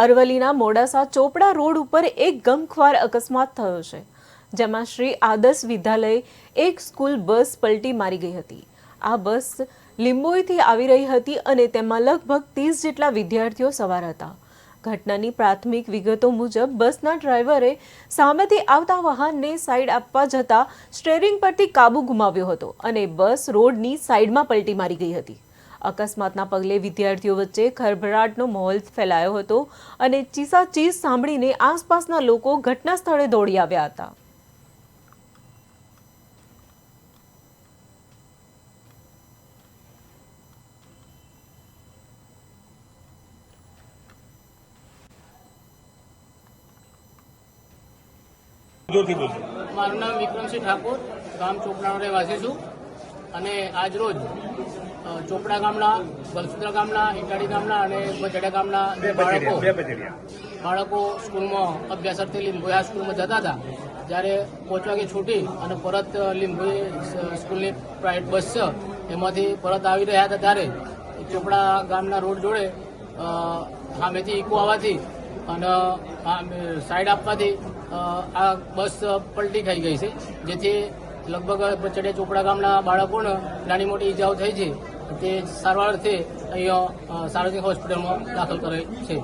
અરવલ્લીના મોડાસા ચોપડા રોડ ઉપર એક ગમખ્વાર અકસ્માત થયો છે, જેમાં શ્રી આદર્શ વિદ્યાલય એક સ્કૂલ બસ પલટી મારી ગઈ હતી। આ બસ લીંબોઈથી આવી રહી હતી અને તેમાં લગભગ 30 જેટલા વિદ્યાર્થીઓ સવાર હતા। ઘટનાની પ્રાથમિક વિગતો મુજબ બસના ડ્રાઈવરે સામેથી આવતા વાહનને સાઈડ આપવા જતા સ્ટીયરિંગ પરથી કાબુ ગુમાવ્યો હતો અને બસ રોડની સાઈડમાં પલટી મારી ગઈ હતી। અકસ્માતના પગલે વિદ્યાર્થીઓ વચ્ચે ખળભળાટનો માહોલ ફેલાયો હતો અને ચીસાચીસ સાંભળીને આસપાસના લોકો ઘટના સ્થળે દોડી આવ્યા હતા। મારું નામ વિક્રમસિંહ ઠાકોર, ગામ ચોપડાનો રહેવાસી છું અને આજ રોજ ચોપડા ગામના, બલસુદ્રા ગામના, ઇટાડી ગામના અને બચડા ગામના બાળકો સ્કૂલમાં અભ્યાસાર્થે લીંબોઈ સ્કૂલમાં જતા હતા। જ્યારે 5 વાગે છૂટી અને પરત લીંબોઈ સ્કૂલની પ્રાઇવેટ બસ છે એમાંથી પરત આવી રહ્યા હતા ત્યારે ચોપડા ગામના રોડ જોડે સામેથી ઇકો આવવાથી અને સાઈડ આપવાથી આ બસ પલટી ખાઈ ગઈ છે, જેથી લગભગ બચડિયા ચોપડા ગામના બાળકોને નાની મોટી ઈજાઓ થઈ છે। તે સારવાર અર્થે અહીંયા સાર્વજનિક હોસ્પિટલમાં દાખલ કરાઈ છે।